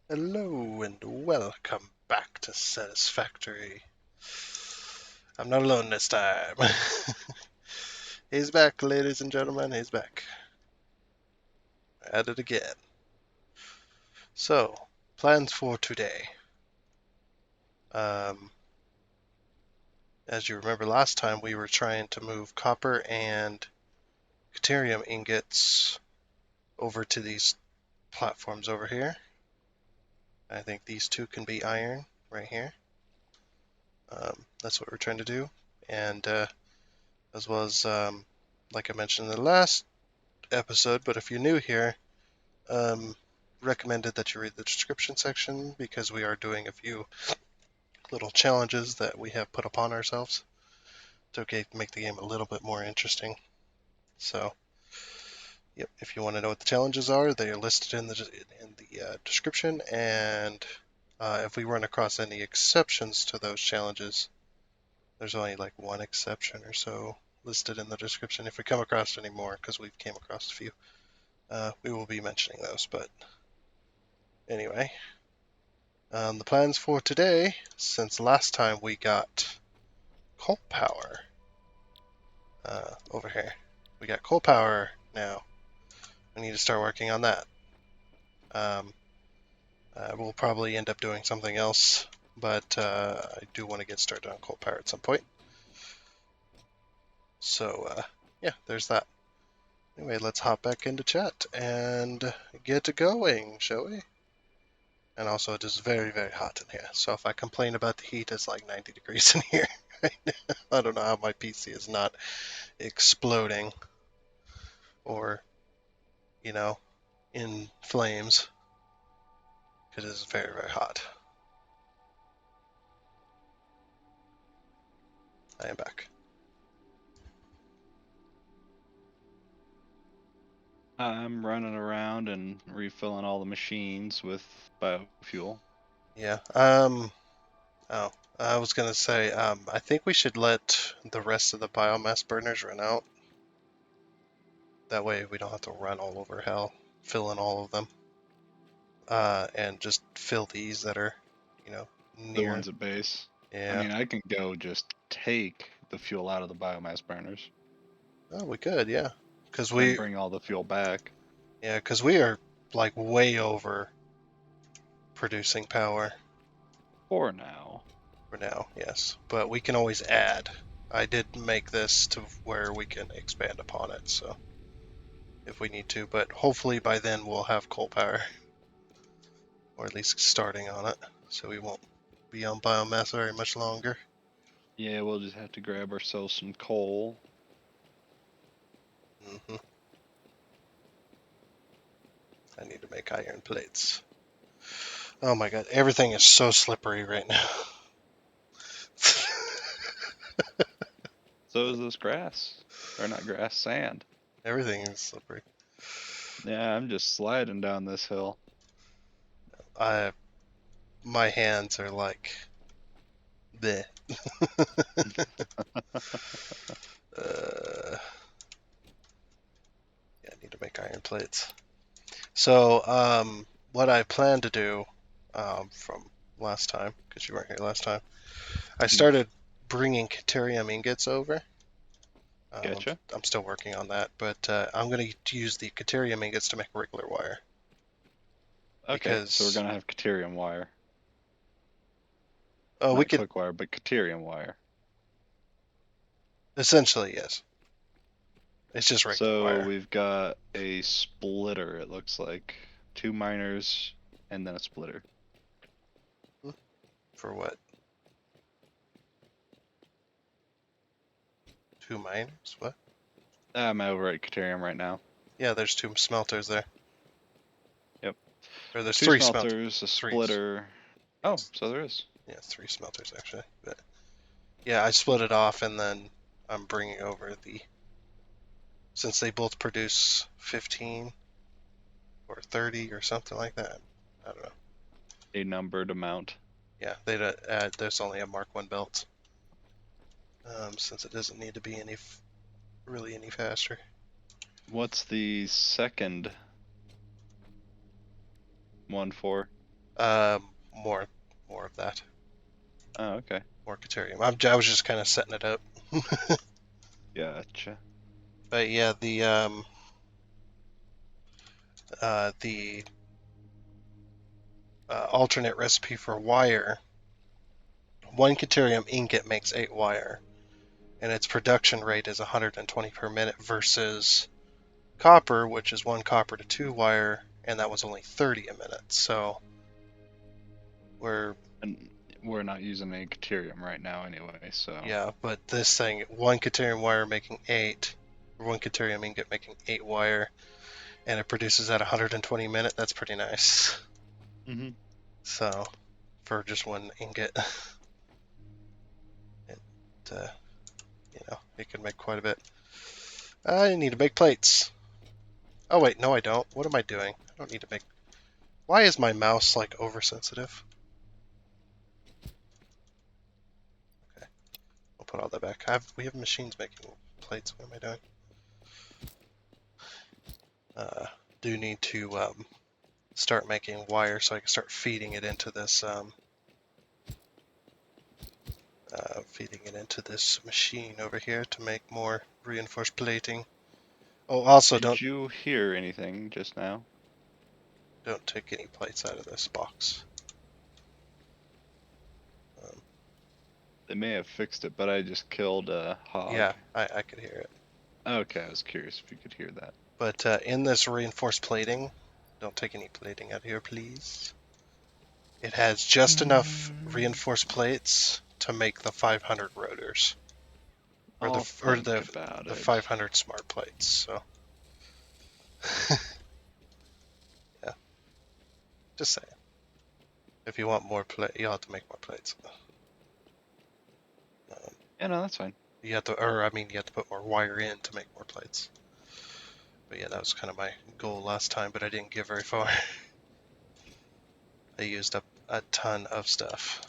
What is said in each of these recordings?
Hello and welcome back to Satisfactory. I'm not alone this time. He's back, ladies and gentlemen. He's back. At it again. So, plans for today. Um, as you remember last time, we were trying to move copper and deuterium ingots over to these platforms over here. I think these two can be iron right here. That's what we're trying to do. And as well as, like I mentioned in the last episode, but if you're new here, um, recommended that you read the description section because we are doing a few little challenges that we have put upon ourselves to make the game a little bit more interesting. So, yep, if you want to know what the challenges are, they are listed in the description. And if we run across any exceptions to those challenges, there's only like one exception or so listed in the description. If we come across any more, because we've came across a few, we will be mentioning those. But anyway, the plans for today, since last time we got coal power over here. We got coal power now. We need to start working on that. Um, we'll probably end up doing something else, but I do want to get started on coal power at some point. So, yeah, there's that. Anyway, let's hop back into chat and get going, shall we? And also, it is very, very hot in here. So if I complain about the heat, it's like 90 degrees in here right now. I don't know how my PC is not exploding or, you know, in flames. It is very, very hot. I am back. I'm running around and refilling all the machines with biofuel. Yeah. Oh, I was gonna say, I think we should let the rest of the biomass burners run out. That way we don't have to run all over hell, filling all of them. And just fill these that are, you know, The near. ones at base. I Yeah. mean, I can go just take the fuel out of the biomass burners, Oh, we could, yeah. Cause then we, bring all the fuel back. yeah, cause we are like way over producing power For now. for now, yes. But we can always add. I did make this to where we can expand upon it, so if we need to, but hopefully by then we'll have coal power, or at least starting on it, so we won't be on biomass very much longer. Yeah, we'll just have to grab ourselves some coal. hmm I need to make iron plates. Oh my god, everything is so slippery right now. So is this grass. Or not grass, sand. Everything is slippery. Yeah, I'm just sliding down this hill. I My hands are like bleh. uh, yeah, I need to make iron plates. So, what I plan to do from last time, because you weren't here last time, I started bringing deuterium ingots over. Getcha? I'm still working on that, but I'm going to use the deuterium ingots to make regular wire Okay, so we're because gonna have Caterium wire. we Not could quick wire, but Caterium wire. essentially yes, it's just regular So wire. we've got a splitter, it looks like. Two miners and then a splitter. Hmm, For what? Two miners? What? I'm over at Caterium right now. Yeah, there's two smelters there, Yep. or there's Two three smelters. smelters, a Three. splitter. Oh, Yes. so there is. Yeah, three smelters actually. But yeah, I split it off and then I'm bringing over since they both produce 15 or 30 or something like that. I don't know. A numbered amount. Yeah, they add. There's only a Mark One belt, since it doesn't need to be really any faster. What's the second one for? More, more of that, Oh, okay. more Caterium. I was just kind of setting it up. Gotcha. But yeah, the alternate recipe for wire. One Caterium ingot makes 8 wire, and its production rate is 120 per minute versus copper, which is 1 copper to 2 wire, and that was only 30 a minute. So we're And we're not using any Caterium right now anyway, so. yeah, but this thing, 1 Caterium wire making 8, or 1 Caterium ingot making 8 wire, and it produces at 120 minute. That's pretty nice. Mm-hmm. So for just one ingot, it it can make quite a bit. I need to make plates. Oh wait, no I don't. What am I doing? I don't need to make. Why is my mouse like oversensitive? Okay, I'll put all that back. We have machines making plates. What am I doing? Uh, do need to start making wire so I can start feeding it into this machine over here to make more reinforced plating. Oh, also Did you hear anything just now? don't take any plates out of this box. Um, They may have fixed it, but I just killed a hog. yeah, I could hear it. Okay, I was curious if you could hear that. But in this reinforced plating, don't take any plating out here, please. It has just enough reinforced plates to make the 500 rotors, or I'll think about the it. 500 smart plates. So yeah, just saying. If you want more plate, you'll have to make more plates. Um, Yeah, no, that's fine. you have to, or I mean, you have to put more wire in to make more plates. But yeah, that was kind of my goal last time, but I didn't get very far. I used up a ton of stuff.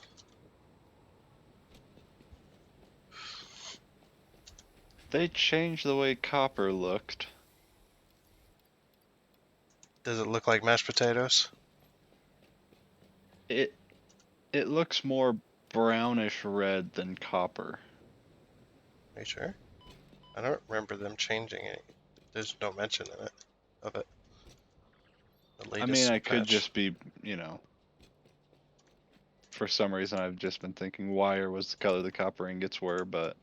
They changed the way copper looked. Does it look like mashed potatoes? It it looks more brownish red than copper. Are you sure? I don't remember them changing it. There's no mention in it of it. The I mean, I latest could patch. just be, for some reason I've just been thinking wire was the color the copper ingots were, but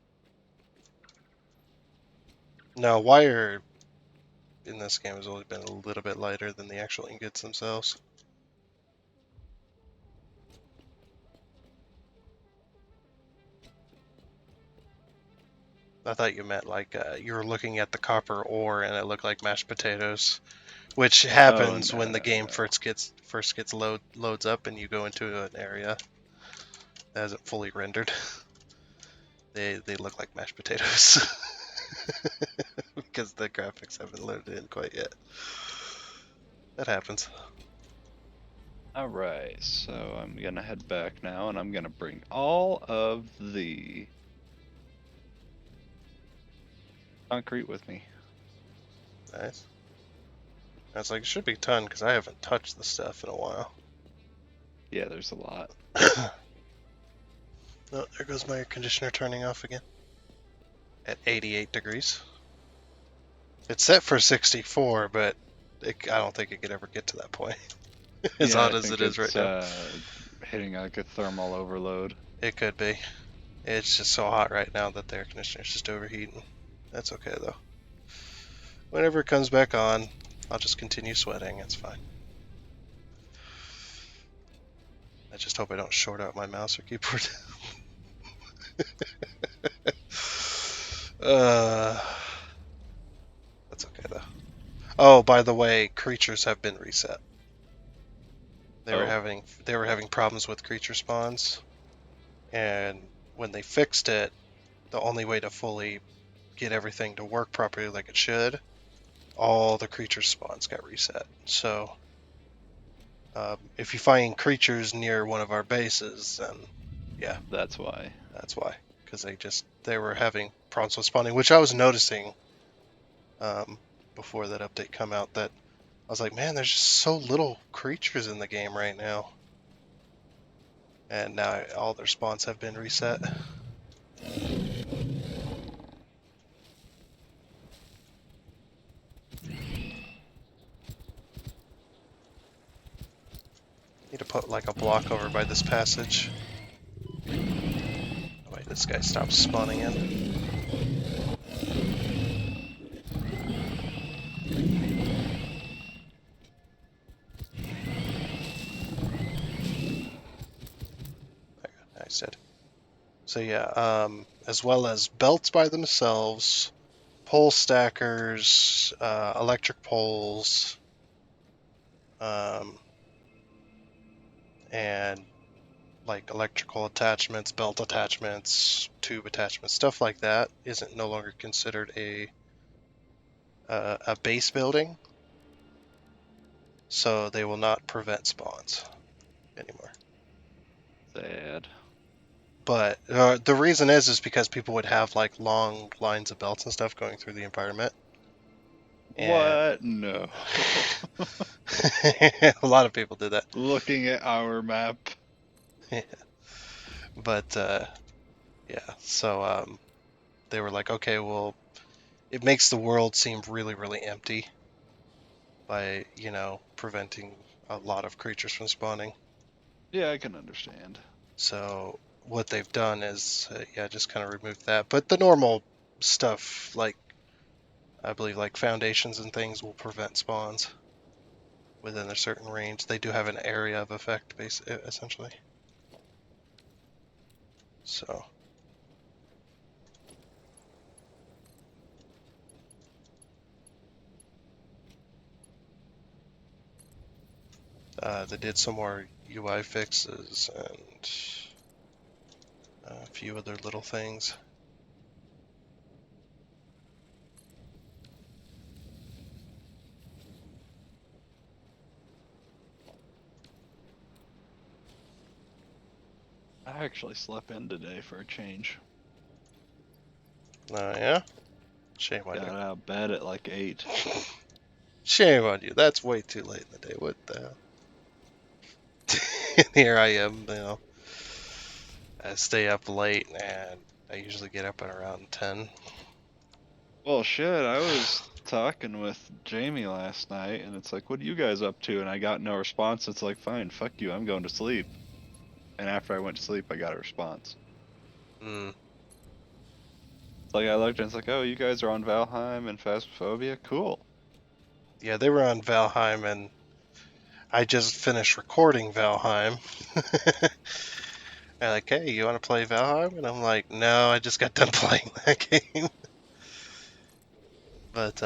No, wire in this game has always been a little bit lighter than the actual ingots themselves. I thought you meant like you were looking at the copper ore and it looked like mashed potatoes, which oh happens when the no, game no. first gets loads up and you go into an area that hasn't fully rendered. They look like mashed potatoes because the graphics haven't loaded in quite yet. That happens. Alright, so I'm gonna head back now and I'm gonna bring all of the concrete with me. Nice. I was like, it should be a ton because I haven't touched the stuff in a while. Yeah, there's a lot. Oh, there goes my air conditioner turning off again. At 88 degrees. It's set for 64, but I don't think it could ever get to that point. As Yeah, hot I as it think is right it's now. hitting like a thermal overload. It could be. It's just so hot right now that the air conditioner's just overheating. That's okay though. Whenever it comes back on, I'll just continue sweating. It's fine. I just hope I don't short out my mouse or keyboard. uh, that's okay though. Oh, by the way, creatures have been reset. Oh, They were having problems with creature spawns, and when they fixed it, the only way to fully get everything to work properly like it should, all the creature spawns got reset. So if you find creatures near one of our bases, then yeah, that's why. that's why. Because they were having problems with spawning, which I was noticing um, before that update come out. That I was like, man, there's just so little creatures in the game right now. and now all their spawns have been reset. Need to put like a block over by this passage. Oh, wait, this guy stops spawning in. I said. So yeah, as well as belts by themselves, pole stackers, electric poles, um, and like electrical attachments, belt attachments, tube attachments, stuff like that isn't no longer considered a base building, so they will not prevent spawns anymore. Sad. But the reason is because people would have like long lines of belts and stuff going through the environment, and What? No. a lot of people did that. Looking at our map. But yeah, so they were like, okay, well, it makes the world seem really, really empty by, preventing a lot of creatures from spawning. Yeah, I can understand. So what they've done is, yeah, just kind of remove that. But the normal stuff, like I believe, like foundations and things, will prevent spawns within a certain range. They do have an area of effect, essentially. So they did some more UI fixes and a few other little things. I actually slept in today for a change. Yeah, shame on Got you. out of bed at like 8. Shame on you. That's way too late in the day. What the hell? And here I am, I stay up late and I usually get up at around 10. Well, shit, I was talking with Jamie last night, and it's like, what are you guys up to? And I got no response. It's like, fine, fuck you, I'm going to sleep. And after I went to sleep, I got a response. Mm. It's like, I looked and it's like, oh, you guys are on Valheim and Phasmophobia? Cool. Yeah, they were on Valheim and I just finished recording Valheim. They're like, hey, you want to play Valheim? And I'm like, no, I just got done playing that game. But,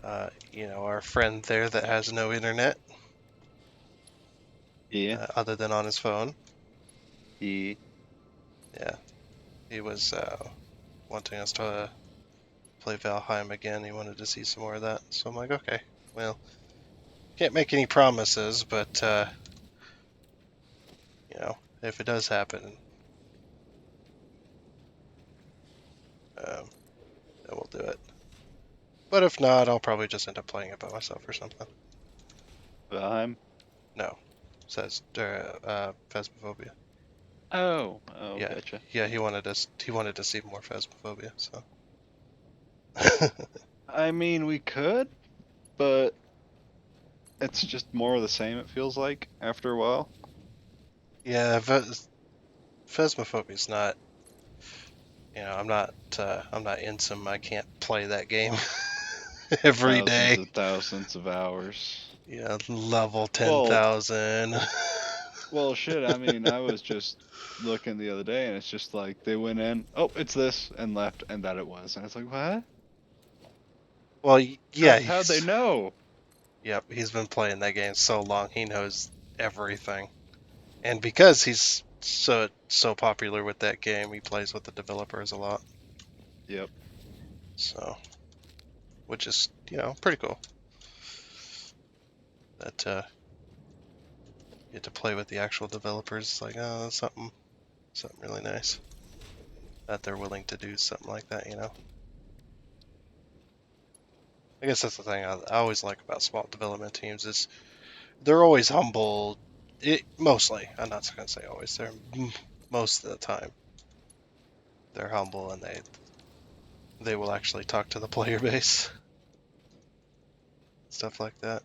our friend there that has no internet Yeah. other than on his phone, Yeah. yeah, he was wanting us to play Valheim again. He wanted to see some more of that. So I'm like, okay, well, can't make any promises, but, if it does happen, um, then we'll do it. But if not, I'll probably just end up playing it by myself or something. Valheim? No, says Phasmophobia. Oh, Yeah, gotcha. yeah, he wanted to see more Phasmophobia, so. I mean, we could, but it's just more of the same, it feels like, after a while. Yeah, Phasmophobia's not. I'm not in some. I can't play that game every Thousands day. and thousands of hours. Yeah, level Well, 10,000. well, shit, I mean, I was just looking the other day, and it's just like, they went in, oh, it's this, and left, and that it was. And it's like, what? Well, yeah, How'd they know? he's been playing that game so long, he knows everything. And because he's so popular with that game, he plays with the developers a lot. Yep. So, which is pretty cool. That you get to play with the actual developers. It's like, oh, that's something really nice that they're willing to do something like that. I guess that's the thing I always like about small development teams is they're always humble, Mostly. I'm not gonna say always. Most of the time they're humble and they will actually talk to the player base, stuff like that.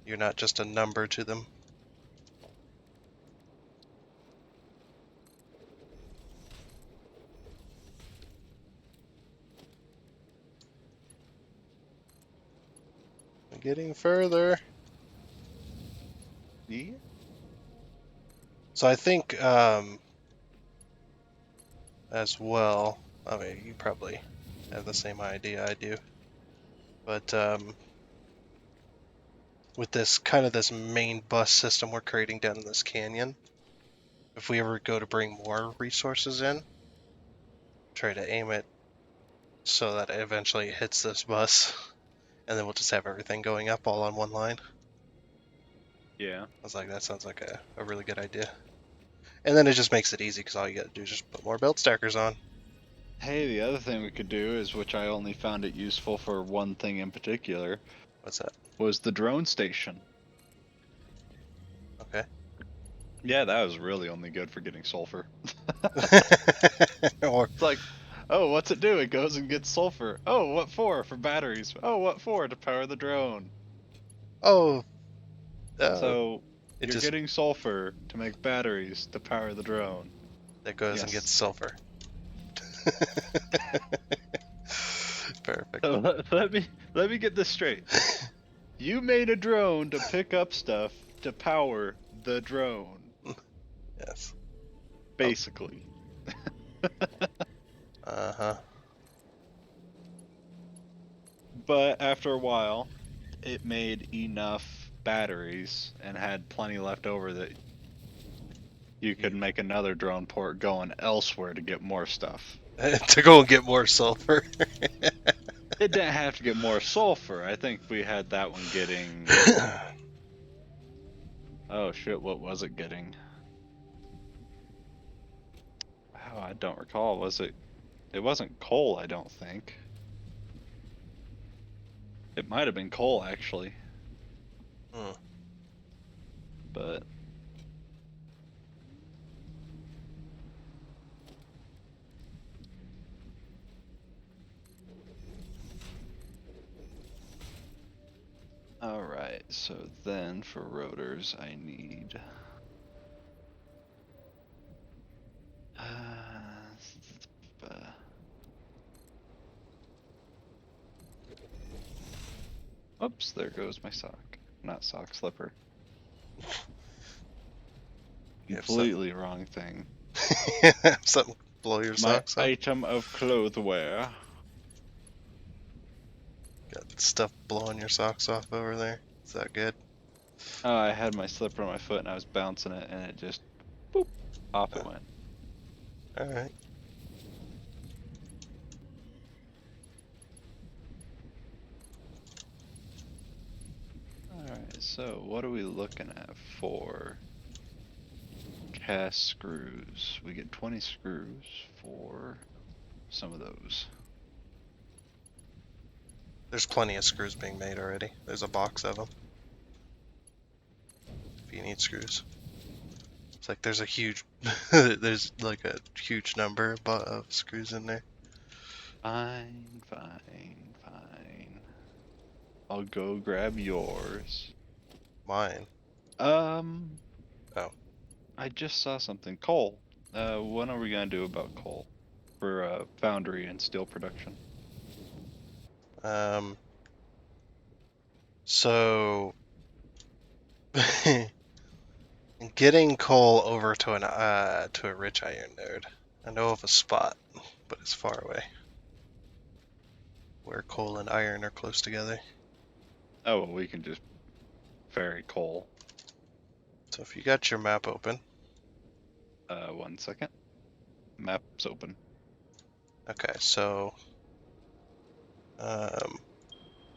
You're not just a number to them. Getting further. Yeah. So I think as well. I mean, you probably have the same idea I do, but with this main bus system we're creating down in this canyon, if we ever go to bring more resources in, try to aim it so that it eventually hits this bus, and then we'll just have everything going up all on one line. Yeah. I was like, that sounds like a really good idea. And then it just makes it easy because all you gotta do is just put more belt stackers on. Hey, the other thing we could do is, which I only found it useful for one thing in particular, What's that? was the drone station. Okay. Yeah, that was really only good for getting sulfur. Or, It's like, oh, what's it do? It goes and gets sulfur. Oh, what for? For batteries. Oh, what for? To power the drone. oh, So it you're just getting sulfur to make batteries to power the drone. that goes and gets Yes. silver. Perfect. So let me get this straight. You made a drone to pick up stuff to power the drone, Yes. Oh, basically. uh-huh. But after a while, it made enough batteries and had plenty left over that you could You make another drone port going elsewhere to get more stuff. to go and get more sulfur. It didn't have to get more sulfur. I think we had that one getting. Oh shit, what was it getting? Oh, I don't recall. Was it? It wasn't coal, I don't think. It might have been coal, actually. Hmm. But. Alright, so then for rotors, I need. Uh, Oops, there goes my sock. Not sock, slipper. You have something. Completely wrong thing. Something blow your My socks off. item of clothwear. Got stuff blowing your socks off over there. Is that good? Oh, I had my slipper on my foot and I was bouncing it and it just boop off it went. All right. Alright, so what are we looking at for cast screws? We get 20 screws for some of those. There's plenty of screws being made already. There's a box of them. If you need screws, it's like there's a huge, there's like a huge number of screws in there. Fine, fine, fine. I'll go grab yours. Mine. Um, Oh. I just saw something. Coal. What are we gonna do about coal for foundry and steel production? Um. So getting coal over to a rich iron node. I know of a spot, but it's far away. Where coal and iron are close together. Oh, well, we can just ferry coal. So if you got your map open, 1 second. Map's open. okay. So um,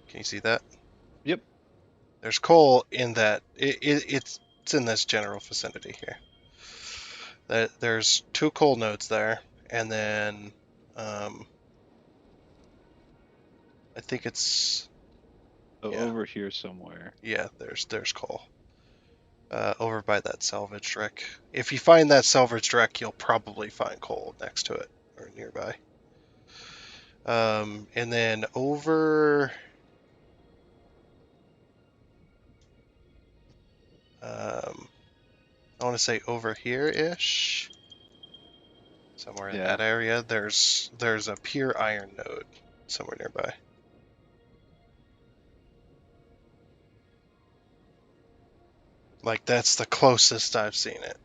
can you see that? Yep. There's coal in that. It's in this general vicinity here. There's two coal nodes there, and then um, I think it's So yeah over here somewhere. yeah. There's coal. over by that salvage wreck. If you find that salvage wreck, you'll probably find coal next to it or nearby. And then over, I want to say over here-ish, somewhere in Yeah. that area, there's a pure iron node somewhere nearby. Like that's the closest I've seen it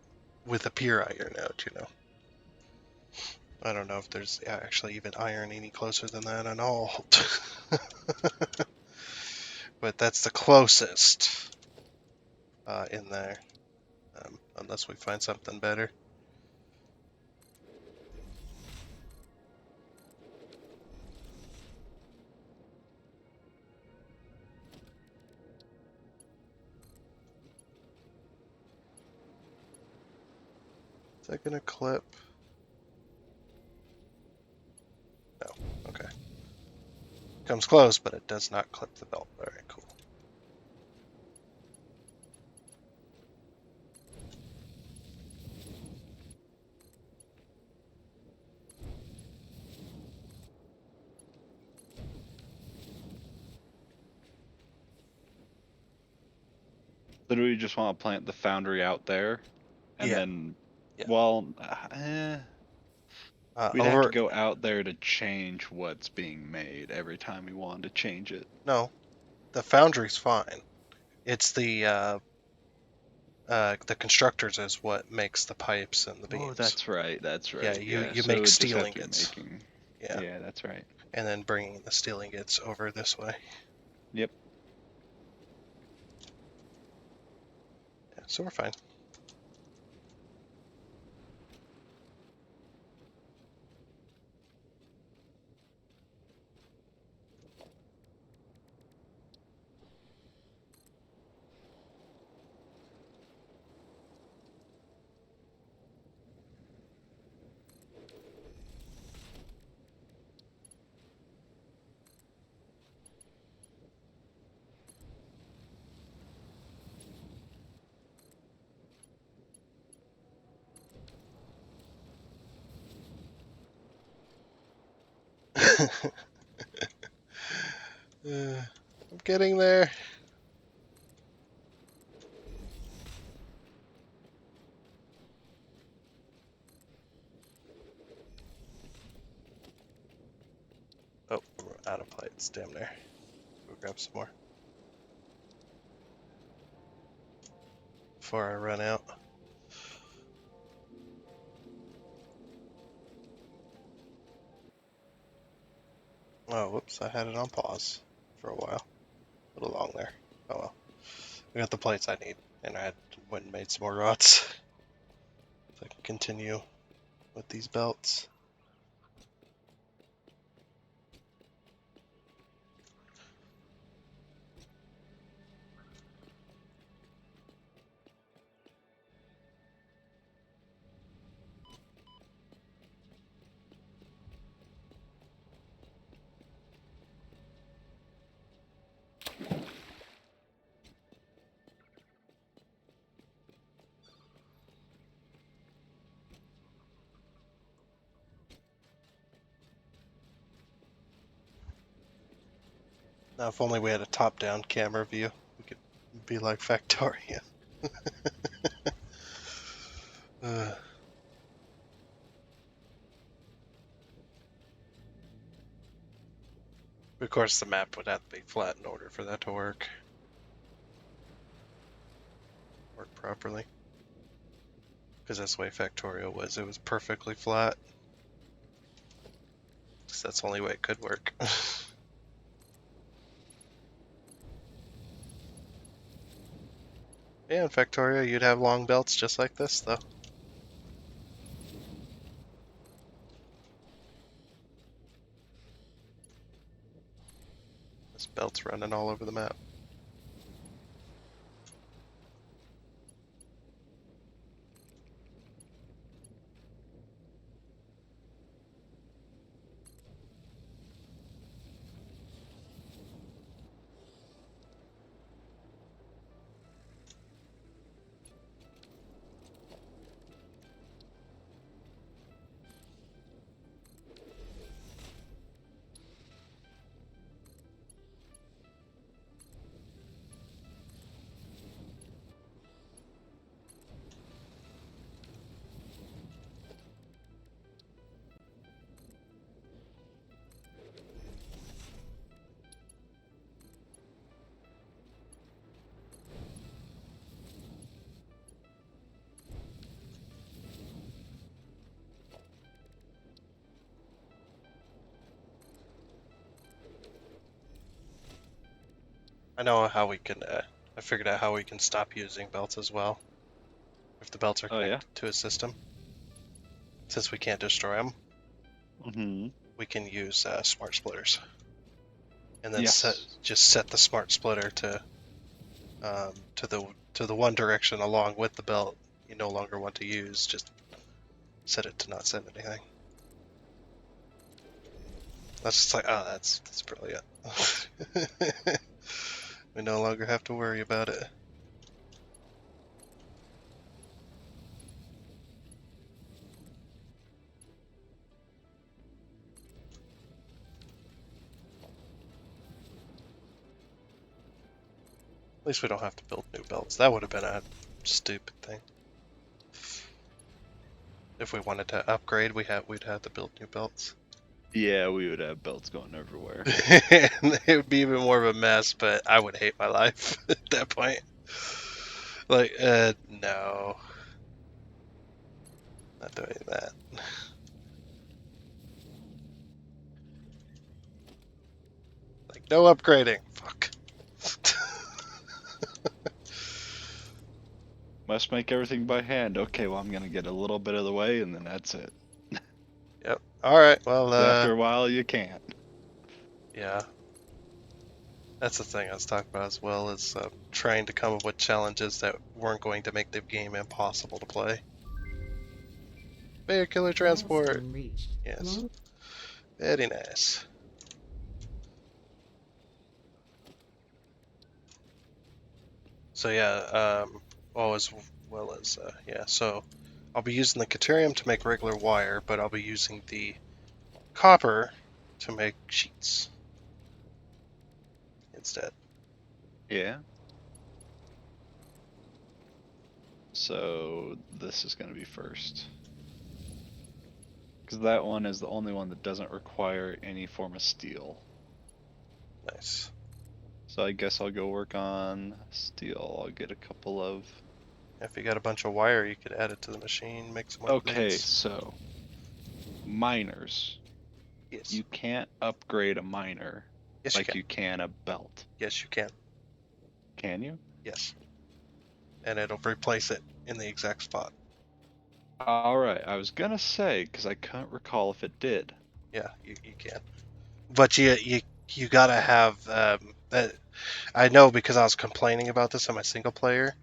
with a pure iron node, you know. I don't know if there's actually even iron any closer than that at all. But that's the closest in there, unless we find something better. Is that gonna clip? No. Okay. Comes close, but it does not clip the belt. All right, cool. So do we just want to plant the foundry out there, and Yeah, then, yeah. well, we'd have to Over. go out there to change what's being made every time we wanted to change it. No, the foundry's fine. It's the constructors is what makes the pipes and the Oh, beams. that's right. That's Yeah, right. you Yeah. you So make we'd just steel have to be ingots. making. Yeah, Yeah, that's right. and then bringing the steel ingots over this way. Yep. Yeah, so we're fine. I'm getting there. Oh, we're out of plates. Damn there. Go grab some more before I run out. Oh, whoops! I had it on pause for a while. A little long there. Oh well. I got the plates I need, and I went and made some more rods so I can continue with these belts. Now, if only we had a top-down camera view, we could be like Factorio. uh, of course, the map would have to be flat in order for that to work properly. Because that's the way Factorio was. It was perfectly flat. So that's the only way it could work. Yeah, in Factorio, you'd have long belts just like this, though. This belt's running all over the map. I know how we can. I figured out how we can stop using belts as well if the belts are Oh yeah. connected to a system. Since we can't destroy them, Mm-hmm. we can use smart splitters, and then Yes. just set the smart splitter to the one direction along with the belt you no longer want to use. Just set it to not send anything. That's just like, oh, that's brilliant. We no longer have to worry about it. At least we don't have to build new belts. That would have been a stupid thing. If we wanted to upgrade, we'd have to build new belts. Yeah, we would have belts going everywhere. And it would be even more of a mess, but I would hate my life at that point. Like, no, not doing that. Like, no upgrading. Fuck. Must make everything by hand. Okay, well I'm gonna get a little bit of the way, and then that's it. Yep. All right. Well, After a while, you can't. yeah. That's the thing I was talking about as well, is trying to come up with challenges that weren't going to make the game impossible to play. Vehicular transport. Milestone reached. Yes. Very nice. So yeah, well as well as yeah. So I'll be using the Caterium to make regular wire, but I'll be using the copper to make sheets instead. Yeah. So this is gonna be first. Because that one is the only one that doesn't require any form of steel. Nice. So I guess I'll go work on steel. I'll get a couple of... If you got a bunch of wire, you could add it to the machine, make some more Okay, plates. so miners. Yes. You can't upgrade a miner Yes, you like can. you can a belt. Yes, you can. Can you? Yes. And it'll replace it in the exact spot. Alright, I was gonna say, because I couldn't recall if it did. Yeah, you can. But you gotta have I know because I was complaining about this on my single player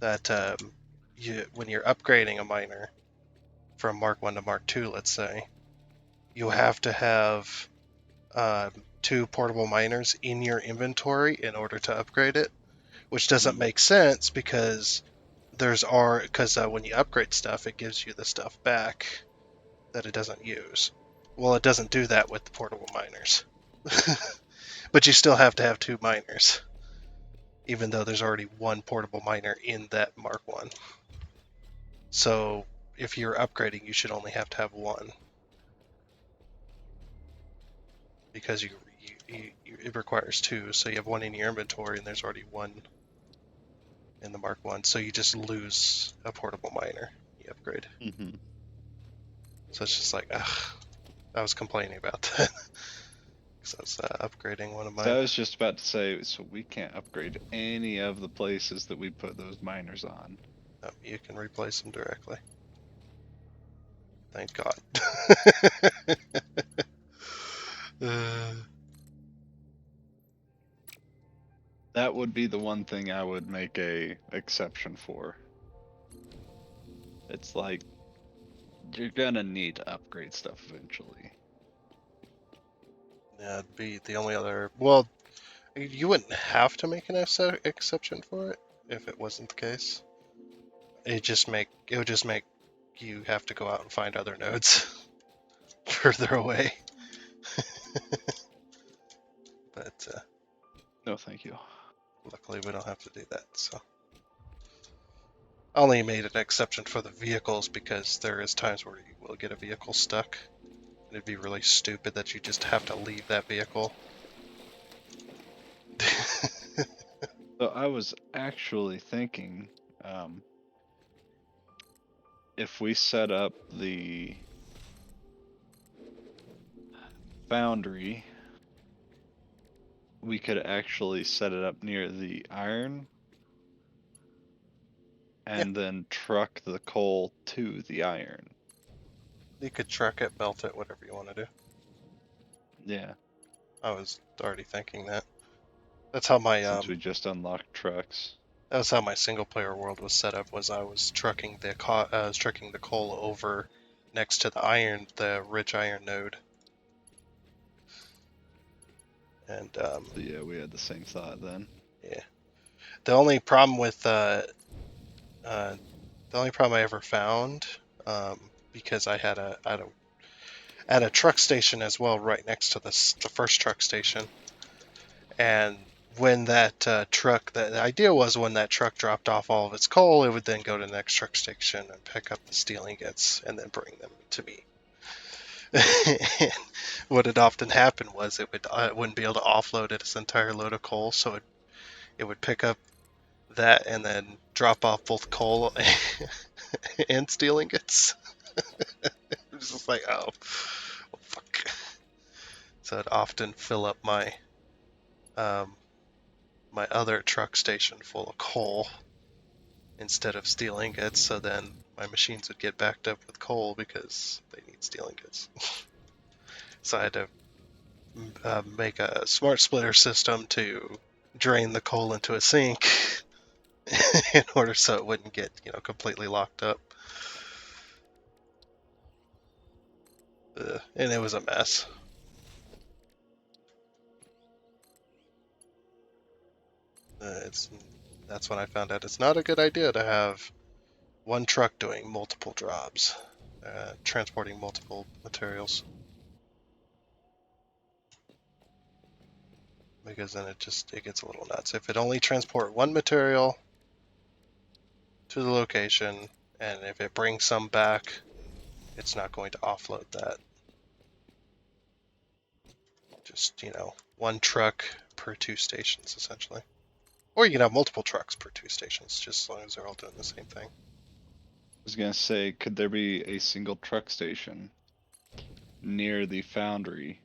that you when you're upgrading a miner from Mark 1 to Mark 2, let's say, you have to have um, two portable miners in your inventory in order to upgrade it, which doesn't Hmm. make sense because when you upgrade stuff, it gives you the stuff back that it doesn't use. Well, it doesn't do that with the portable miners. But you still have to have two miners, even though there's already one portable miner in that Mark 1. So if you're upgrading, you should only have to have one because it requires two. So you have one in your inventory, and there's already one in the Mark 1. So you just lose a portable miner. You upgrade. Hmm. So it's just like, ugh, I was complaining about that because I was upgrading one of So mine. I was just about to say, so we can't upgrade any of the places that we put those miners on. No, you can replace them directly. Thank God. uh, That would be the one thing I would make a exception for. It's like, you're gonna need to upgrade stuff eventually. Yeah, it'd be the only other. Well, you wouldn't have to make an exception for it if it wasn't the case. It would just make you have to go out and find other nodes further away. But No, thank you. luckily, we don't have to do that. So I only made an exception for the vehicles because there is times where you will get a vehicle stuck. It'd be really stupid that you just have to leave that vehicle. So I was actually thinking, um, if we set up the foundry we could actually set it up near the iron Yeah, and then truck the coal to the iron. you could truck it, melt it, whatever you want to do. Yeah, I was already thinking that. That's how my since we just unlocked trucks. that was how my single player world was set up. Was I was trucking the coal over next to the rich iron node, and So yeah, we had the same thought then. yeah. The only problem with the only problem I ever found, because I had a truck station as well right next to the first truck station, and when that the idea was when that truck dropped off all of its coal, it would then go to the next truck station and pick up the steel ingots and then bring them to me. What had often happened was it wouldn't be able to offload its entire load of coal, so it would pick up that and then drop off both coal and steel ingots. It was just like, oh, well, fuck. So I'd often fill up um, my other truck station full of coal instead of steel ingots, so then my machines would get backed up with coal because they need steel ingots. So I had to make a smart splitter system to drain the coal into a sink in order so it wouldn't get completely locked up. And it was a mess. It's That's when I found out it's not a good idea to have one truck doing multiple jobs, transporting multiple materials, because then it gets a little nuts. If it only transport one material to the location, and if it brings some back, it's not going to offload that. Just, one truck per two stations, essentially. Or you can have multiple trucks per two stations, just as long as they're all doing the same thing. I was gonna say, could there be a single truck station near the foundry,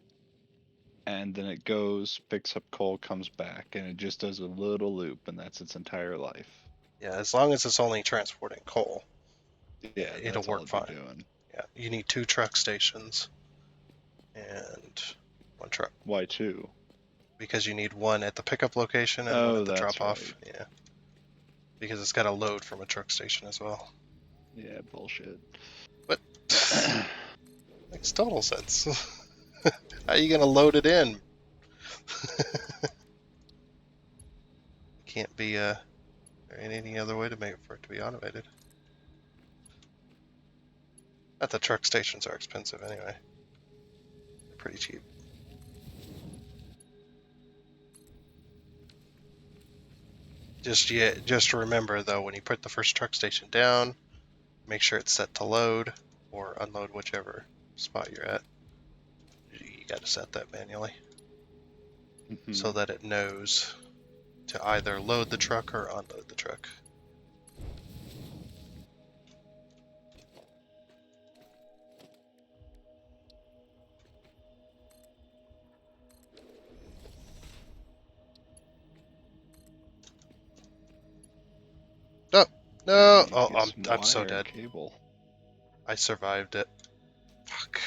and then it goes, picks up coal, comes back, and it just does a little loop, and that's its entire life? Yeah, as long as it's only transporting coal, Yeah, it'll that's all work it'd be fine. doing. Yeah, you need two truck stations and one truck, Why two? because you need one at the pickup location and one Oh, at the that's drop right. off. Yeah, because it's got to load from a truck station as well. Yeah, bullshit. But makes total sense. How are you gonna load it in? Can't be there ain't any other way to make it for it to be automated. Not the truck stations are expensive anyway. They're pretty cheap. Just remember though, when you put the first truck station down, make sure it's set to load or unload, whichever spot you're at. You got to set that manually so Mhm. that it knows to either load the truck or unload the truck. No, Yeah, we no. need to Oh, get some I'm so wire and dead. cable. I survived it. Fuck.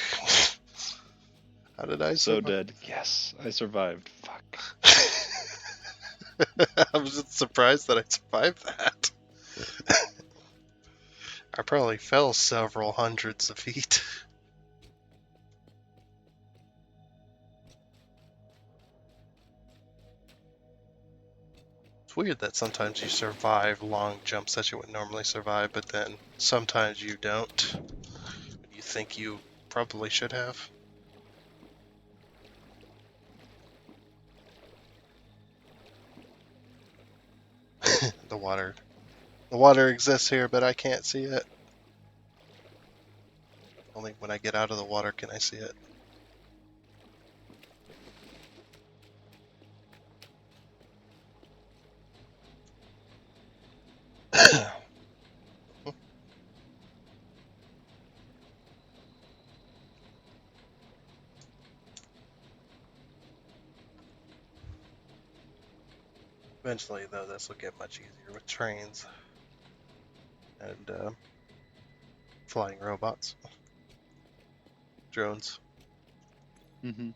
How did I So survive? dead. Yes, I survived. Fuck. I was just surprised that I survived that. I probably fell several hundreds of feet. It's weird that sometimes you survive long jumps that you wouldn't normally survive, but then sometimes you don't. You think you probably should have. The water. The water exists here, but I can't see it. Only when I get out of the water can I see it. Eventually, though, this will get much easier with trains and flying robots, drones. Mm-hmm.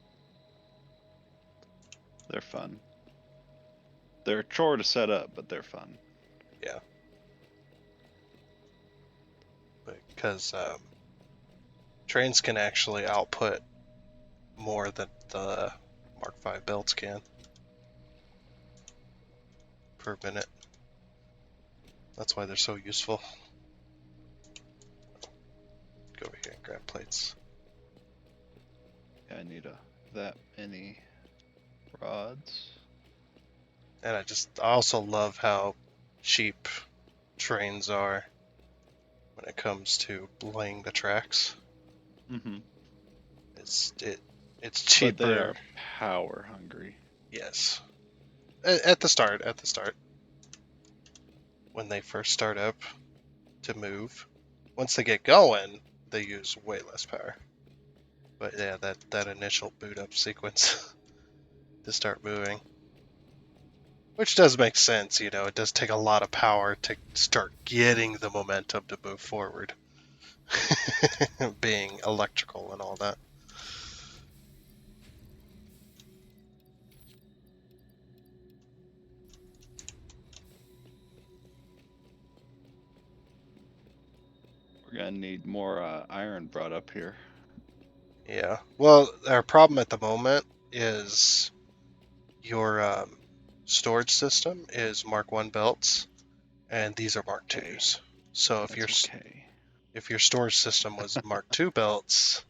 They're fun. They're a chore to set up, but they're fun. Yeah. Because trains can actually output more than the Mark V belts can per minute. That's why they're so useful. Go over here and grab plates. Yeah, I need that many rods. And I also love how cheap trains are when it comes to laying the tracks. Mm-hmm. It's it's But they cheaper. are power hungry. Yes. At the start, when they first start up to move. Once they get going, they use way less power. But yeah, that initial boot up sequence to start moving, which does make sense, it does take a lot of power to start getting the momentum to move forward. Being electrical and all that. We're gonna need more iron brought up here. Yeah. Well, our problem at the moment is your storage system is Mark 1 belts, and these are Mark Okay, 2s. So that's okay. if your storage system was Mark 2 belts,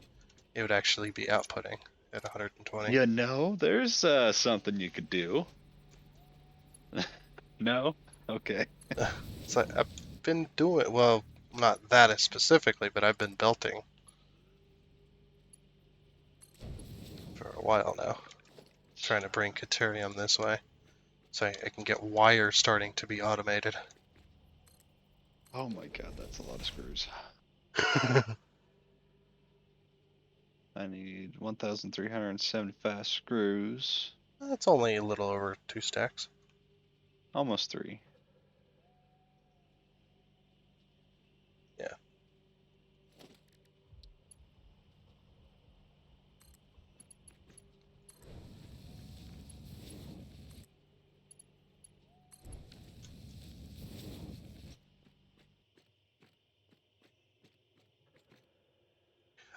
it would actually be outputting at 120. There's something you could do. No? Okay. So I've been doing well, not that specifically, but I've been belting for a while now, trying to bring Caterium this way, so I can get wire starting to be automated. Oh my god, that's a lot of screws. I need 1,375 screws. That's only a little over 2 stacks. Almost 3. Yeah.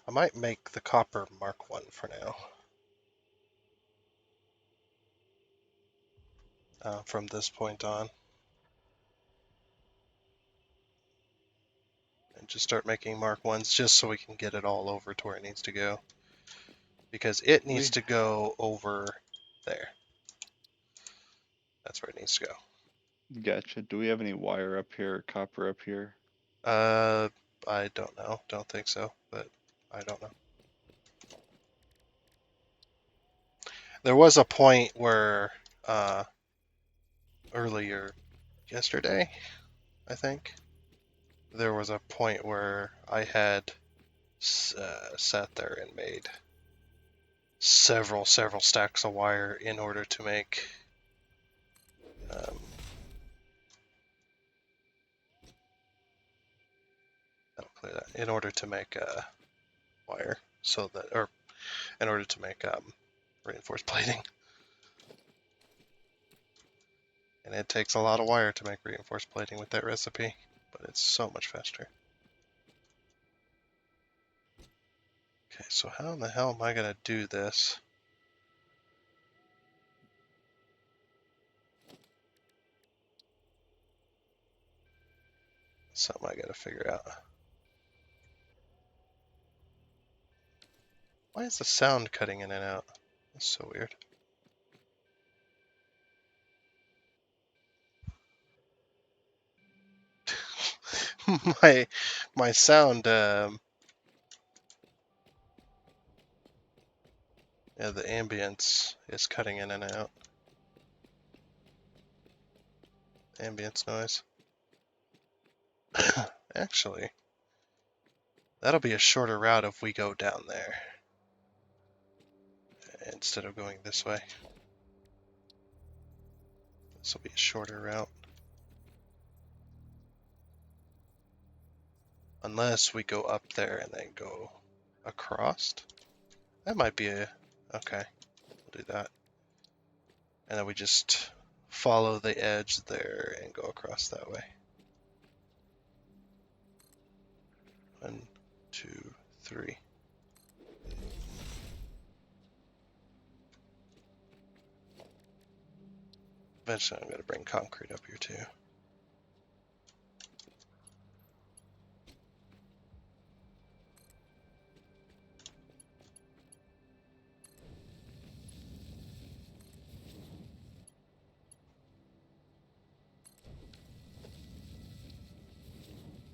I might make the copper Mark 1 for now. From this point on. And just start making Mark 1s just so we can get it all over to where it needs to go. Because it needs We to go over there. That's where it needs to go. Gotcha. Do we have any wire up here, copper up here? Uh, I don't know. Don't think so, but I don't know. There was a point where earlier yesterday, I think, there was a point where I had sat there and made several stacks of wire in order to make I'll clear that. In order to make wire, so that, or in order to make reinforced plating. And it takes a lot of wire to make reinforced plating with that recipe, but it's so much faster. Okay, so how in the hell am I going to do this? Something I got to figure out. Why is the sound cutting in and out? That's so weird. my sound, yeah, the ambience is cutting in and out. Ambience noise. Actually, that'll be a shorter route if we go down there instead of going this way. This will be a shorter route. Unless we go up there and then go across. That might be a... Okay, we'll do that. And then we just follow the edge there and go across that way. 1, 2, 3. Eventually I'm going to bring concrete up here too.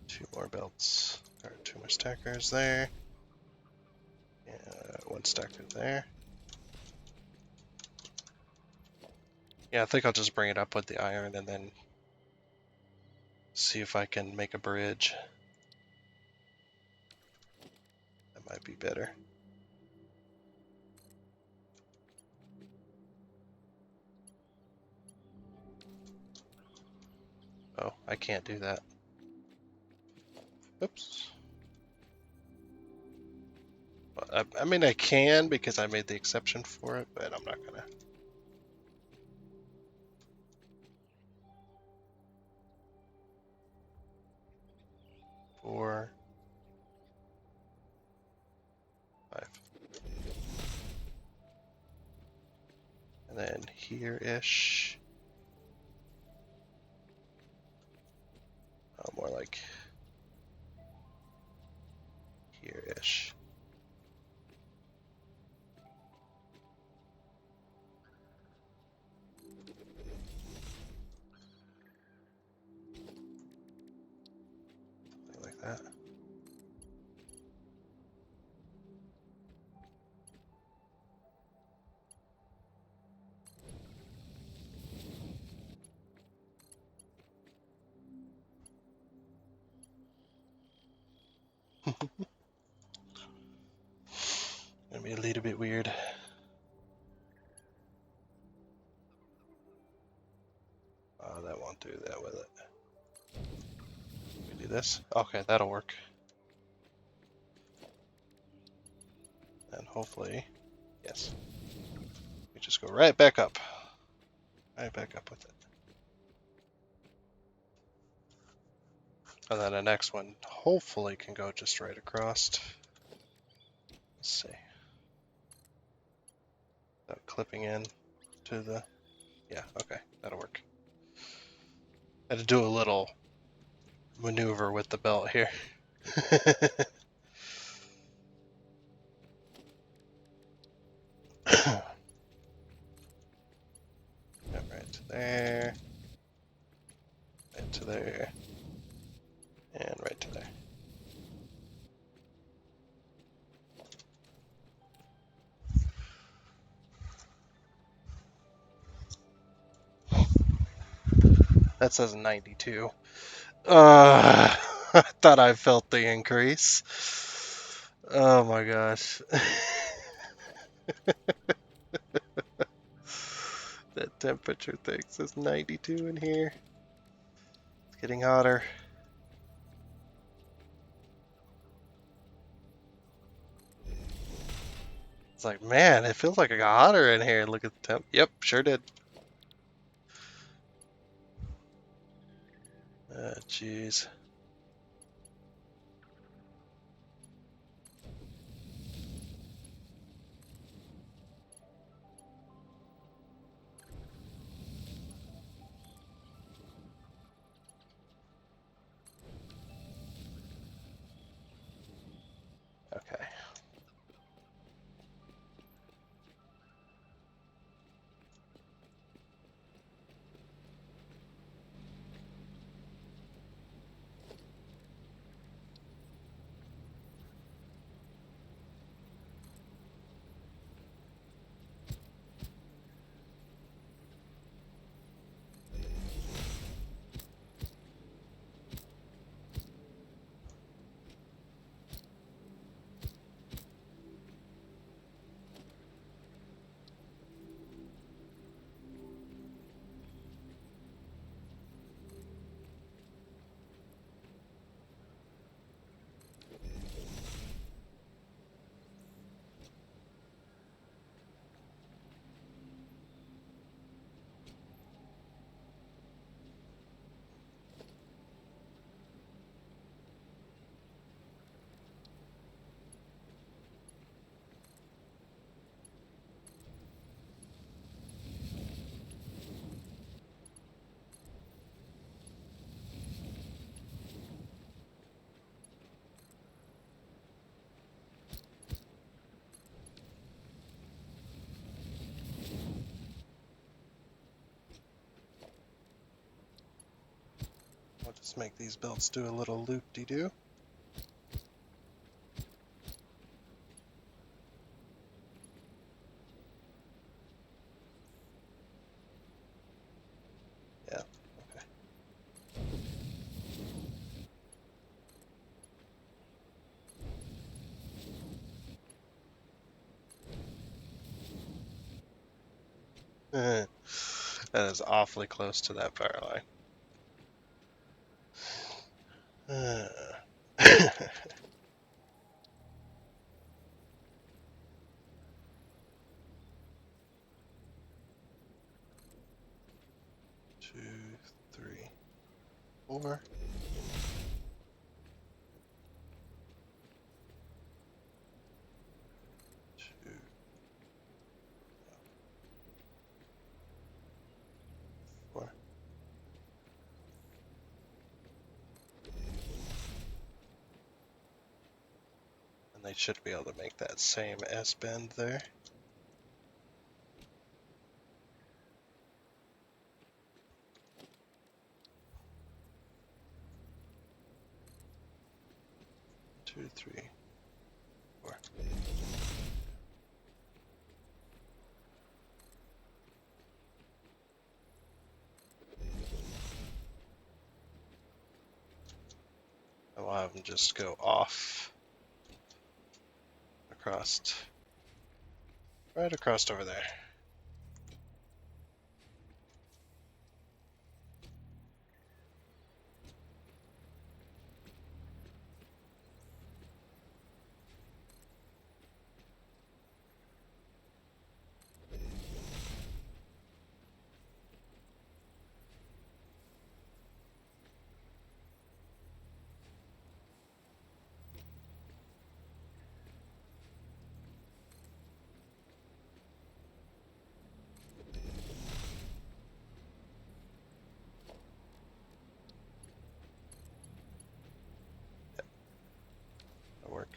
Two more belts, or 2 more stackers there. And 1 stacker there. Yeah, I think I'll just bring it up with the iron and then see if I can make a bridge. That might be better. Oh, I can't do that. Oops. I mean, I can because I made the exception for it, but I'm not gonna. 4, 5. And then here-ish. More like here-ish. Something like that. Gonna be a little bit weird. Oh, that won't do that with it. We do this. Okay, that'll work. And hopefully, yes. We just go right back up. Right back up with it. And then the next one hopefully can go just right across. Let's see. Without clipping in to the... Yeah, okay, that'll work. I had to do a little maneuver with the belt here. Right to there. Right to there. And right to there. That says 92. I thought I felt the increase. Oh my gosh. That temperature thing says 92 in here. It's getting hotter. It's like, man, it feels like it got hotter in here. Look at the temp. Yep, sure did. Jeez. Okay. I'll just make these belts do a little loop-de-doo. Yeah, okay. That is awfully close to that power line. 2, 3, 4. 2, 4. And they should be able to make that same S bend there. Two, three, 4. And we'll have them just go off across, right across over there. That'll work.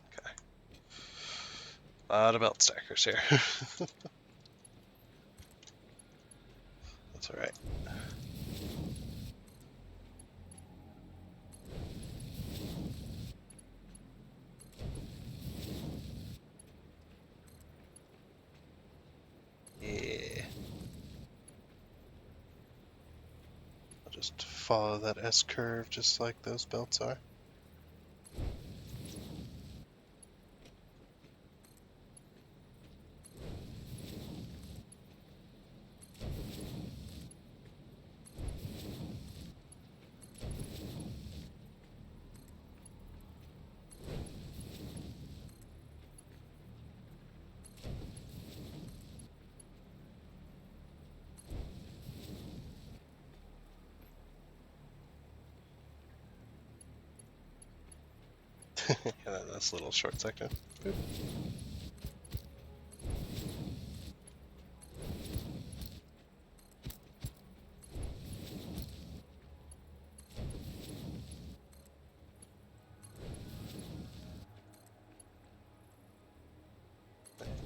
Okay. A lot of belt stackers here. That's alright. Yeah. I'll just follow that S curve just like those belts are. Yeah, that's a little short section. Boop.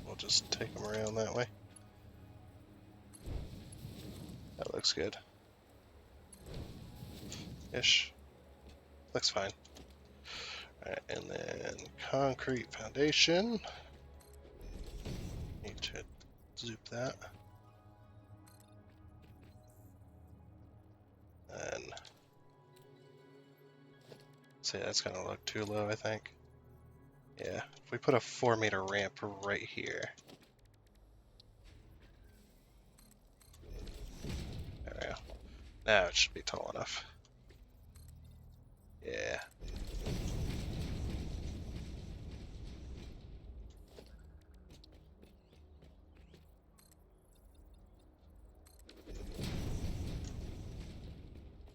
We'll just take them around that way. That looks good. Ish. Looks fine. Alright, and then concrete foundation. Need to zoop that. And see, that's gonna look too low, I think. Yeah, if we put a 4-meter ramp right here. There we go. Now it should be tall enough. Yeah.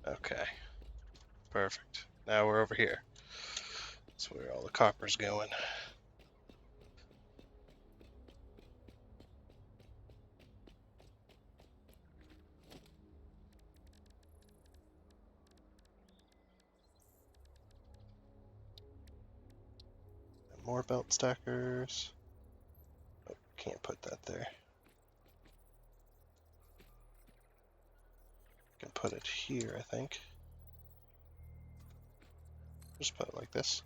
Okay. Perfect. Now we're over here. That's where all the copper's going. more belt stackers. Oh, can't put that there. Can put it here, I think. Just put it like this.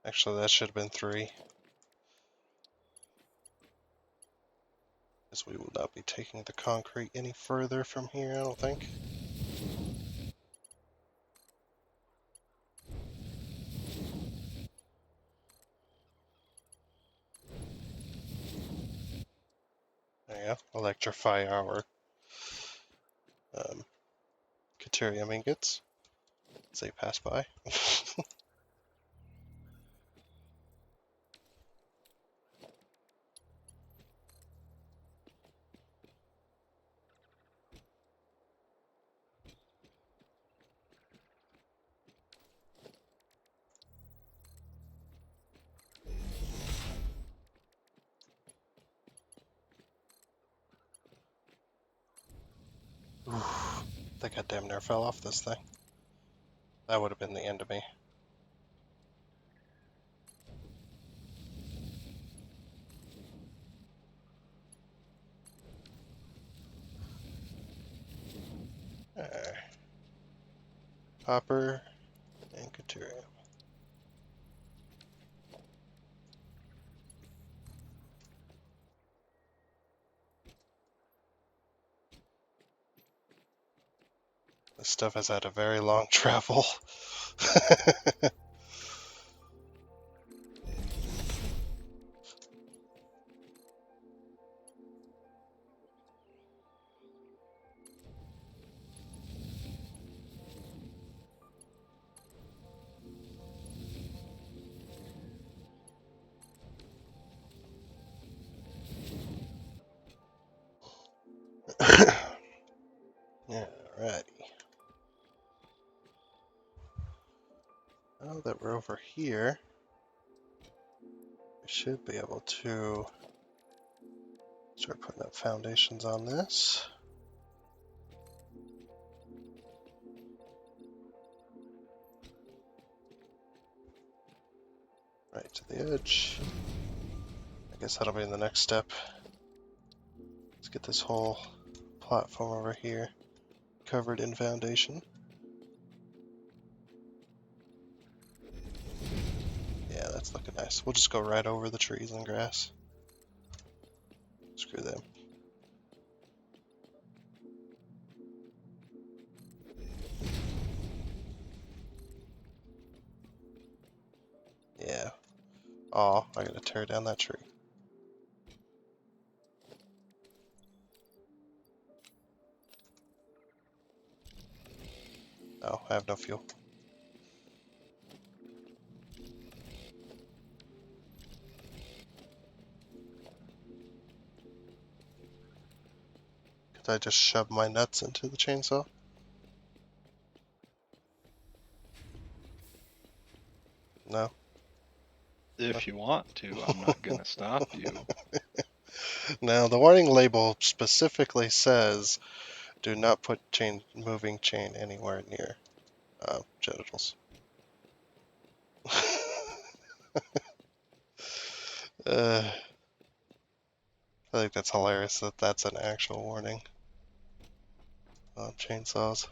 Actually, that should have been 3. Because we will not be taking the concrete any further from here, I don't think. There you go. Electrify our Caterium ingots as they pass by. Oof, I think I damn near fell off this thing. That would have been the end of me. Copper and Caterium. This stuff has had a very long travel. Alrighty. Now that we're over here, we should be able to start putting up foundations on this. Right to the edge. I guess that'll be the next step. Let's get this whole platform over here covered in foundation. Yeah, that's looking nice. We'll just go right over the trees and grass. Screw them. Yeah. Aw, I gotta tear down that tree. Oh, I have no fuel. Could I just shove my nuts into the chainsaw? No. If you want to, I'm not gonna stop you. Now, the warning label specifically says, do not put moving chain anywhere near genitals. I think that's hilarious that that's an actual warning on chainsaws.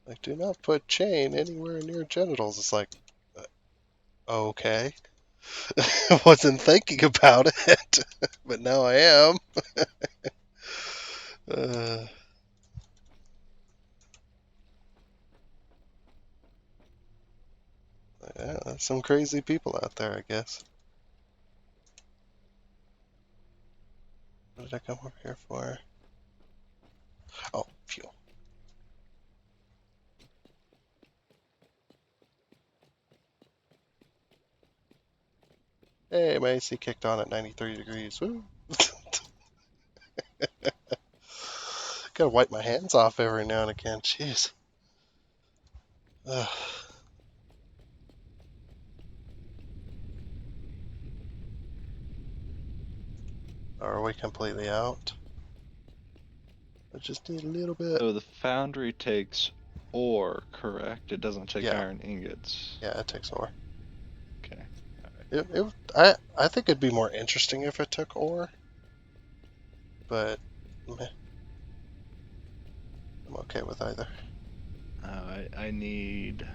Like, do not put chain anywhere near genitals. It's like, okay. I wasn't thinking about it, but now I am. Uh, yeah, there's some crazy people out there, I guess. What did I come over here for? Oh, fuel. Hey, my AC kicked on at 93 degrees. Woo! Gotta wipe my hands off every now and again. Jeez. Ugh. Are we completely out? I just need a little bit. So the foundry takes ore, correct? It doesn't take Yeah, iron ingots. yeah, it takes ore. Okay. I think it'd be more interesting if it took ore, but meh, I'm okay with either. I need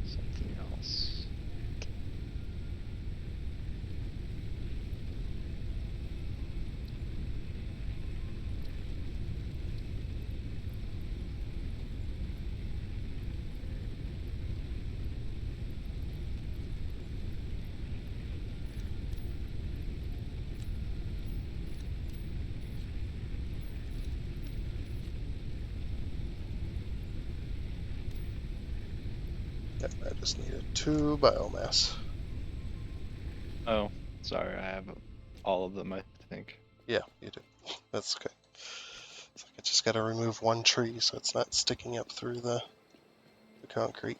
something else. Yep, I just needed 2 biomass. Oh, sorry, I have all of them, I think. Yeah, you do. That's okay. It's like I just got to remove one tree so it's not sticking up through the concrete.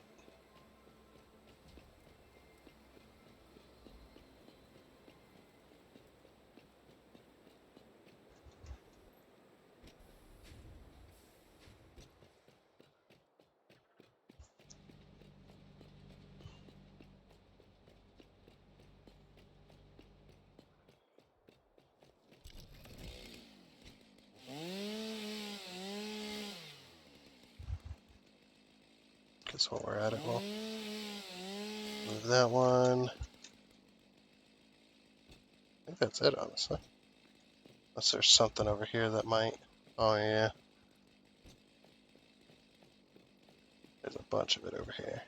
Guess while we're at it, we'll move that one. I think that's it, honestly. Unless there's something over here that might. Oh, yeah. There's a bunch of it over here.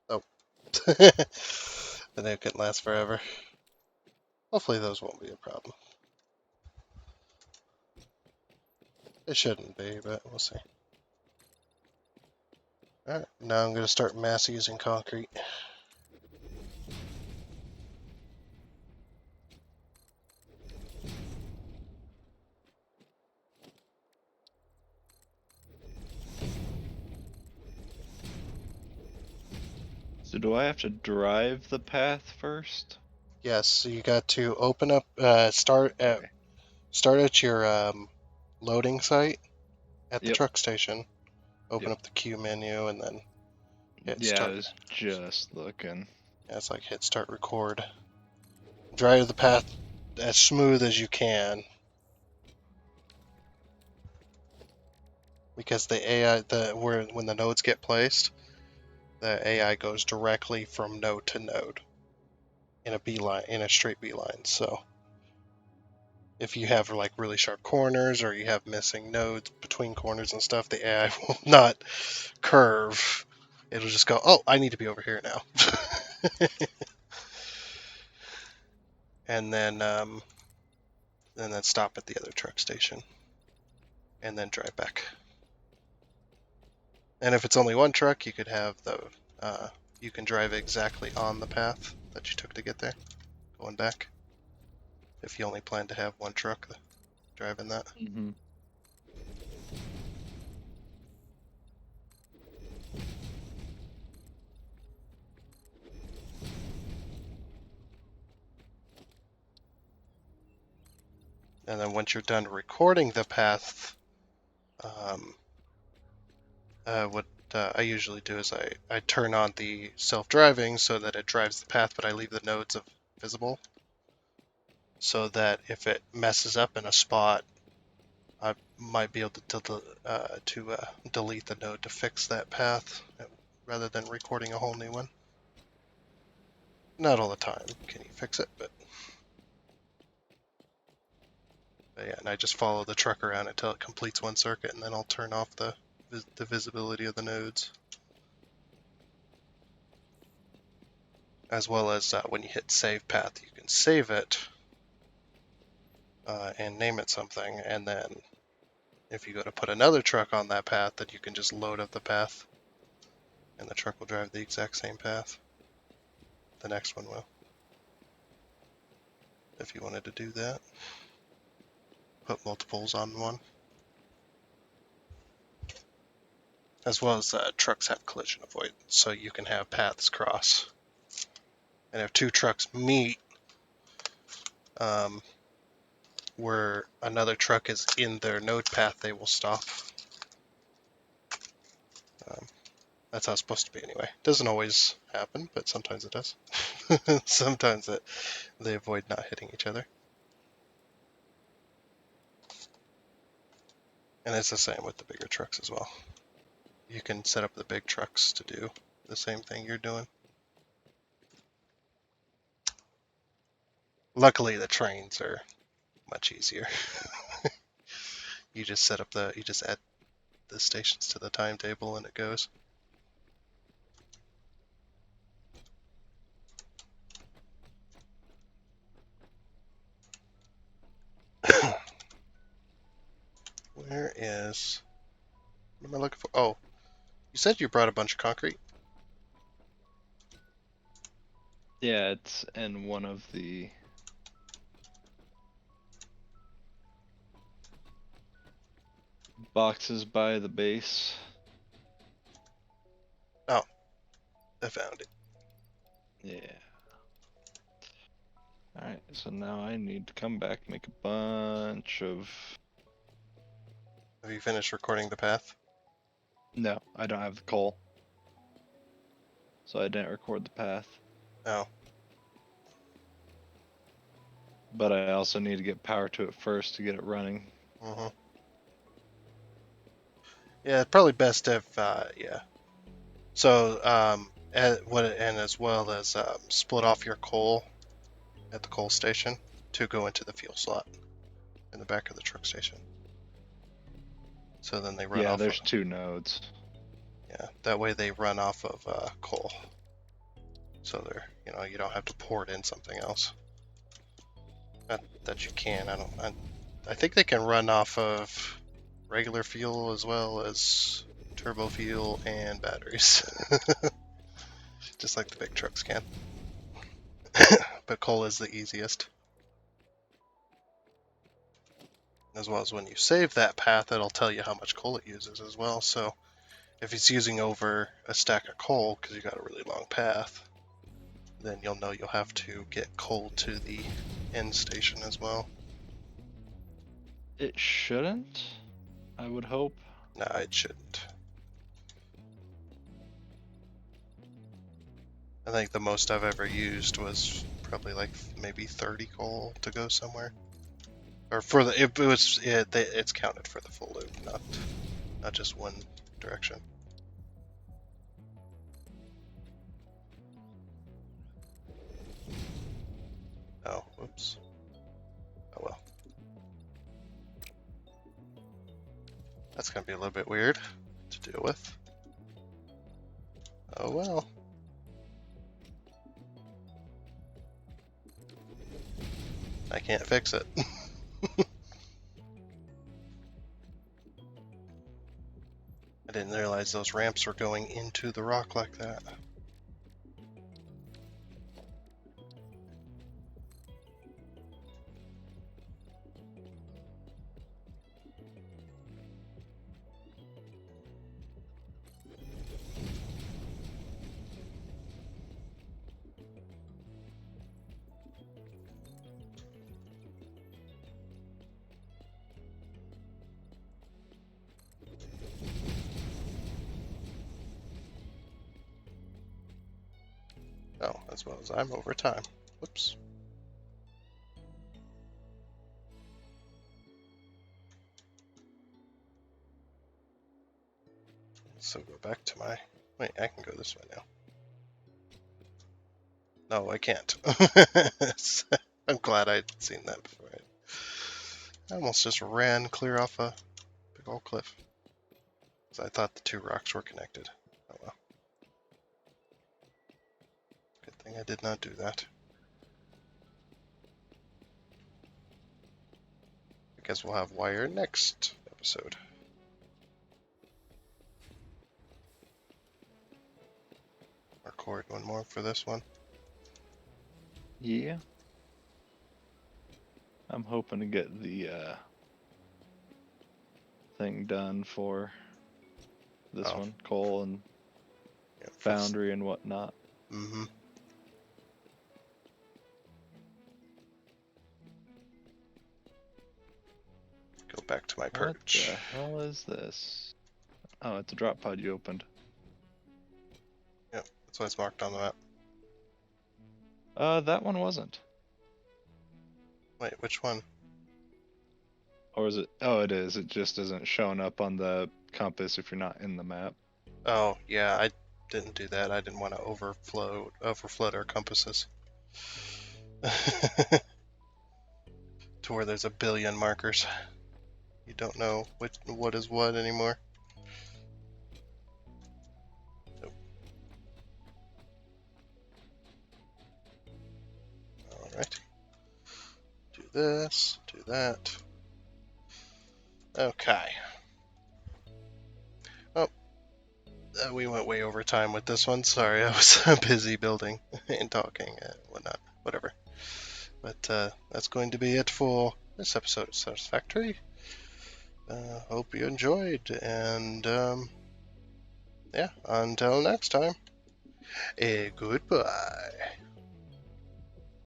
Oh. And they couldn't last forever. Hopefully those won't be a problem. It shouldn't be, but we'll see. Alright, now I'm going to start mass using concrete. So do I have to drive the path first? Yes, so you got to open up, Okay. start at your loading site at the Yep. truck station. Open Yep. up the queue menu and then hit Yeah, I start. was just looking. Yeah, it's like hit start record. Drive the path as smooth as you can because the AI, when the nodes get placed, the AI goes directly from node to node in a beeline, in a straight beeline. So if you have like really sharp corners or you have missing nodes between corners and stuff, the AI will not curve. It'll just go, oh, I need to be over here now. and then stop at the other truck station and then drive back. And if it's only one truck, you could have you can drive exactly on the path that you took to get there, going back. If you only plan to have one truck driving that. Mm-hmm. And then once you're done recording the path, um, what I usually do is I turn on the self-driving so that it drives the path, but I leave the nodes visible so that if it messes up in a spot, I might be able to delete the node to fix that path rather than recording a whole new one. Not all the time can you fix it, but yeah, and I just follow the truck around until it completes one circuit, and then I'll turn off the visibility of the nodes. As well as when you hit save path, you can save it and name it something, and then If you go to put another truck on that path, then you can just load up the path, and the truck will drive the exact same path. The next one will. If you wanted to do that, put multiples on one. As well as trucks have collision avoidance, so you can have paths cross. And if two trucks meet um, where another truck is in their node path, they will stop. Um, that's how it's supposed to be anyway. Doesn't always happen, but sometimes it does. Sometimes they avoid not hitting each other. And it's the same with the bigger trucks as well. You can set up the big trucks to do the same thing you're doing. Luckily, the trains are much easier. You just add the stations to the timetable and it goes. What am I looking for? Oh, you said you brought a bunch of concrete? Yeah, it's in one of the boxes by the base. Oh, I found it. Yeah. Alright, so now I need to come back, make a bunch of... Have you finished recording the path? No, I don't have the coal. So I didn't record the path. Oh. But I also need to get power to it first to get it running. Mm-hmm. Yeah, it's probably best if, yeah. So, and as well as split off your coal at the coal station to go into the fuel slot in the back of the truck station. So then they run Yeah, off of, there's 2 nodes. yeah, that way they run off of coal. So you don't have to pour it in something else. Not that you can, I think they can run off of regular fuel as well as turbo fuel and batteries. Just like the big trucks can. But coal is the easiest. As well as when you save that path, it'll tell you how much coal it uses as well. So if it's using over a stack of coal because you got a really long path, then you'll know you'll have to get coal to the end station as well. It shouldn't, I would hope. Nah, it shouldn't. I think the most I've ever used was probably like maybe 30 coal to go somewhere. Or for the it's counted for the full loop, not just one direction. Oh, whoops. Oh well. That's gonna be a little bit weird to deal with. Oh well. I can't fix it. I didn't realize those ramps were going into the rock like that. Oh, as well as I'm over time. Whoops. So go back to my... Wait, I can go this way now. No, I can't. I'm glad I'd seen that before. I almost just ran clear off a big old cliff. Because I thought the two rocks were connected. Oh well. Good thing I did not do that. I guess we'll have wire next episode. Record one more for this one. Yeah. I'm hoping to get the thing done for this one, coal and foundry and whatnot. Mm-hmm. Go back to my perch. What the hell is this? Oh, it's a drop pod you opened. Yep, that's why it's marked on the map. That one wasn't. Wait, which one? Or is it? Oh, it is. It just isn't showing up on the compass if you're not in the map. Oh, yeah, I didn't do that. I didn't want to overflood our compasses. To where there's a billion markers. You don't know what is what anymore. Nope. Alright. Do this, do that. Okay. Oh, we went way over time with this one. Sorry, I was busy building and talking and whatnot. Whatever. But that's going to be it for this episode of Satisfactory. Hope you enjoyed, and yeah, until next time, goodbye.